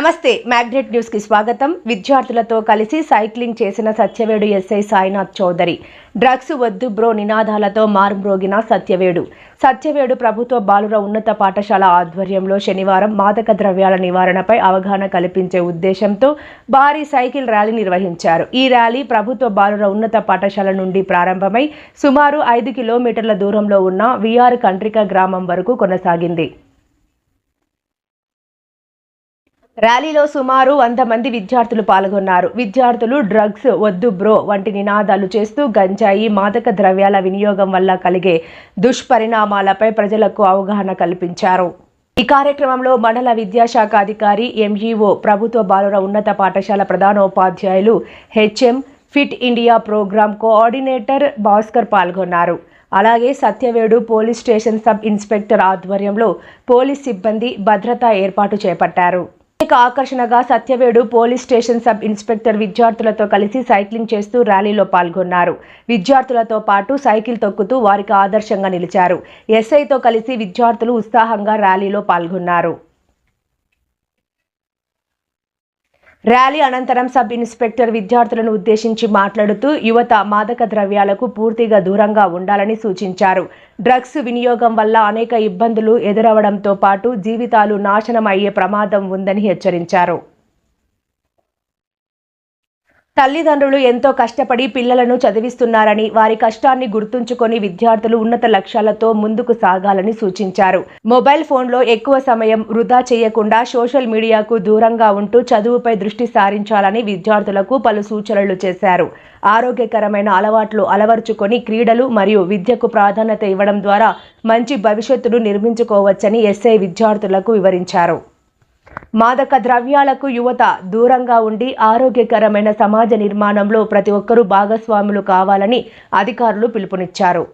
నమస్తే magnet news కి స్వాగతం. విద్యార్థులతో కలిసి సైక్లింగ్ చేసిన సత్యవేడు ఎస్ఐ సాయినాథ్ చౌదరి. డ్రగ్స్ వద్దు బ్రో నినాదాలతో మారుమ్రోగిన సత్యవేడు ప్రభుత్వ బాలుర ఉన్నత పాఠశాల ఆధ్వర్యంలో శనివారం మాదక ద్రవ్యాల నివారణపై అవగాహన కల్పించే ఉద్దేశంతో భారీ సైకిల్ ర్యాలీ నిర్వహించారు. ఈ ర్యాలీ ప్రభుత్వ బాలుర ఉన్నత పాఠశాల నుండి ప్రారంభమై సుమారు 5 కిలోమీటర్ల దూరంలో ఉన్న విఆర్ కంట్రిక గ్రామం వరకు కొనసాగింది. ర్యాలీలో సుమారు 100 మంది విద్యార్థులు పాల్గొన్నారు. విద్యార్థులు డ్రగ్స్ వద్దు బ్రో వంటి నినాదాలు చేస్తూ గంజాయి, మాదక ద్రవ్యాల వినియోగం వల్ల కలిగే దుష్పరిణామాలపై ప్రజలకు అవగాహన కల్పించారు. ఈ కార్యక్రమంలో మండల విద్యాశాఖ అధికారి, ఎంఈఓ, ప్రభుత్వ బాలుర ఉన్నత పాఠశాల ప్రధానోపాధ్యాయులు, HM, fit India programme coordinator Bhaskar పాల్గొన్నారు. అలాగే Satyavedu police station sub inspector ఆధ్వర్యంలో పోలీస్ సిబ్బంది భద్రతా ఏర్పాటు చేపట్టారు. ఆకర్షణగా Satyavedu police station sub inspector విద్యార్థులతో కలిసి సైక్లింగ్ చేస్తూ ర్యాలీలో పాల్గొన్నారు. విద్యార్థులతో పాటు సైకిల్ తొక్కుతూ వారికి ఆదర్శంగా నిలిచారు. ఎస్ఐతో కలిసి విద్యార్థులు ఉత్సాహంగా ర్యాలీలో పాల్గొన్నారు. ర్యాలీ అనంతరం సబ్ ఇన్స్పెక్టర్ విద్యార్థులను ఉద్దేశించి మాట్లాడుతూ యువత మాదక ద్రవ్యాలకు పూర్తిగా దూరంగా ఉండాలని సూచించారు. డ్రగ్స్ వినియోగం వల్ల అనేక ఇబ్బందులు ఎదురవడంతో పాటు జీవితాలు నాశనం అయ్యే ప్రమాదం ఉందని హెచ్చరించారు. తల్లిదండ్రులు ఎంతో కష్టపడి పిల్లలను చదివిస్తున్నారని, వారి కష్టాన్ని గుర్తుంచుకొని విద్యార్థులు ఉన్నత లక్ష్యాలతో ముందుకు సాగాలని సూచించారు. మొబైల్ ఫోన్లో ఎక్కువ సమయం వృధా చేయకుండా సోషల్ మీడియాకు దూరంగా ఉంటూ చదువుపై దృష్టి సారించాలని విద్యార్థులకు పలు సూచనలు చేశారు. ఆరోగ్యకరమైన అలవాట్లు అలవర్చుకొని క్రీడలు మరియు విద్యకు ప్రాధాన్యత ఇవ్వడం ద్వారా మంచి భవిష్యత్తును నిర్మించుకోవచ్చని ఎస్ఐ విద్యార్థులకు వివరించారు. మాదక ద్రవ్యాలకు యువత దూరంగా ఉండి ఆరోగ్యకరమైన సమాజ నిర్మాణంలో ప్రతి ఒక్కరూ భాగస్వాములు కావాలని అధికారులు పిలుపునిచ్చారు.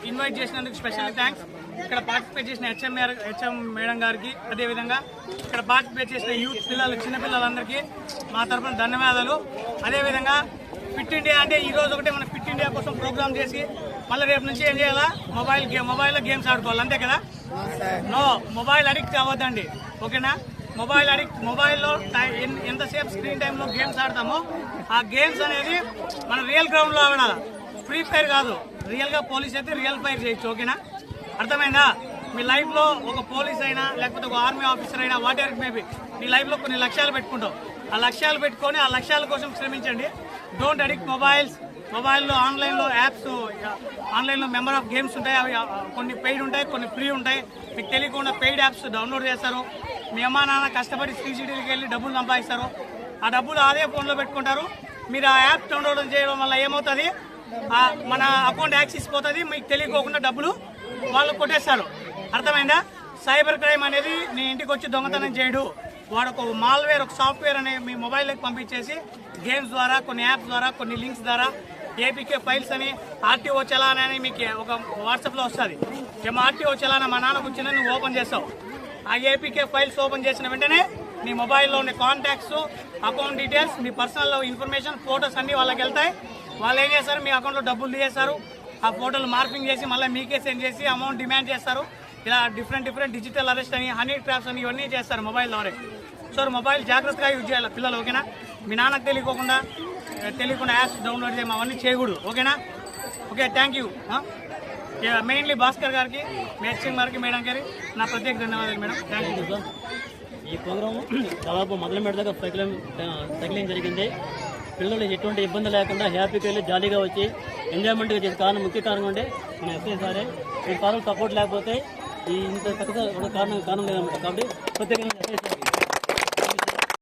ఇన్వైట్ చేసినందుకు స్పెషల్ థ్యాంక్స్. ఇక్కడ పార్టిసిపేట్ చేసిన హెచ్ఎం మేడం గారికి, అదేవిధంగా ఇక్కడ పార్టిసిపేట్ చేసిన యూత్ పిల్లలు, చిన్నపిల్లలందరికీ మా తరఫున ధన్యవాదాలు. అదేవిధంగా ఫిట్ ఇండియా అంటే ఈ రోజు ఒకటే మన ఫిట్ ఇండియా కోసం ప్రోగ్రామ్ చేసి మళ్ళీ రేపు నుంచి ఏం చేయాలా, మొబైల్లో గేమ్స్ ఆడుకోవాలి, అంతే కదా. నో, మొబైల్ అడిక్ట్ అవ్వద్దండి, ఓకేనా. మొబైల్లో ఎంతసేపు స్క్రీన్ టైంలో గేమ్స్ ఆడతామో ఆ గేమ్స్ అనేది మన రియల్ గ్రౌండ్లో ఆడాలి. ఫ్రీ ఫైర్ కాదు, రియల్గా పోలీస్ అయితే రియల్ ఫైర్ చేయొచ్చు, ఓకేనా. అర్థమైందా? మీ లైఫ్లో ఒక పోలీస్ అయినా లేకపోతే ఒక ఆర్మీ ఆఫీసర్ అయినా వాట్ ఎవర్ మేబీ మీ లైఫ్లో కొన్ని లక్ష్యాలు పెట్టుకుంటాం. ఆ లక్ష్యాలు పెట్టుకొని ఆ లక్ష్యాల కోసం శ్రమించండి. డోంట్ అడిక్ట్ మొబైల్లో ఆన్లైన్లో యాప్స్, ఆన్లైన్లో మెంబర్ ఆఫ్ గేమ్స్ ఉంటాయి. అవి కొన్ని పెయిడ్ ఉంటాయి, కొన్ని ఫ్రీ ఉంటాయి. మీకు తెలియకుండా పెయిడ్ యాప్స్ డౌన్లోడ్ చేస్తారు. మీ అమ్మా నాన్న కష్టపడి సిటీకి వెళ్ళి డబ్బులు సంపాదిస్తారు. ఆ డబ్బులు అదే ఫోన్లో పెట్టుకుంటారు. మీరు ఆ యాప్ డౌన్లోడ్ చేయడం వల్ల ఏమవుతుంది, మన అకౌంట్ యాక్సెస్ పోతుంది, మీకు తెలియకోకుండా డబ్బులు వాళ్ళు కొట్టేస్తారు. అర్థమైందా? సైబర్ క్రైమ్ అనేది నీ ఇంటికి వచ్చి దొంగతనం చేయడు. వాడు ఒక మాల్వేర్, ఒక సాఫ్ట్వేర్ అనే మీ మొబైల్లోకి పంపించేసి గేమ్స్ ద్వారా, కొన్ని యాప్స్ ద్వారా, కొన్ని లింక్స్ ద్వారా ఏపీకే ఫైల్స్ అని, ఆర్టీఓ చలానా అని మీకు ఒక వాట్సాప్లో వస్తుంది. ఏమో ఆర్టీఓ చలానా మా నాన్నకు వచ్చిందని నువ్వు ఓపెన్ చేస్తావు. ఆ ఏపీకే ఫైల్స్ ఓపెన్ చేసిన వెంటనే నీ మొబైల్లో ఉండే కాంటాక్ట్స్, అకౌంట్ డీటెయిల్స్, మీ పర్సనల్ ఇన్ఫర్మేషన్, ఫొటోస్ అన్నీ వాళ్ళకి వెళ్తాయి. వాళ్ళు ఏం చేస్తారు, మీ అకౌంట్లో డబ్బులు తీసేస్తారు. ఆ ఫోటోలు మార్పింగ్ చేసి మళ్ళీ మీకే సెండ్ చేసి అమౌంట్ డిమాండ్ చేస్తారు. ఇలా డిఫరెంట్ డిజిటల్ అరెస్ట్ అని, హనీ ట్రాప్స్ అని ఇవన్నీ చేస్తారు మొబైల్ ద్వారా. సో మొబైల్ జాగ్రత్తగా యూజ్ చేయాలి పిల్లలు, ఓకేనా? మీ నాన్నకు తెలియకుండా యాప్స్ డౌన్లోడ్ చేయడం అవన్నీ చేయకూడదు, ఓకేనా? Okay, thank you. Mainly Bhaskar గారికి, హెచ్ఎం గారికి, మేడం గారికి నా ప్రత్యేక ధన్యవాదాలు మేడం. Thank you sir. ఈ ప్రోగ్రామ్ దాదాపు మొదలు పెడదాకా సైక్లింగ్ జరిగింది. పిల్లలు ఎటువంటి ఇబ్బంది లేకుండా హ్యాపీగా వెళ్ళి జాలీగా వచ్చి ఎంజాయ్మెంట్గా చేసే కారణం, ముఖ్య కారణం అంటే మన ఎస్ఐ సారే. ఈ కారణం సపోర్ట్ లేకపోతే ఈ ఇంత సక్సెస్ కారణం లేదన్నమాట. కాబట్టి ప్రత్యేకంగా ఎస్ఐ సార్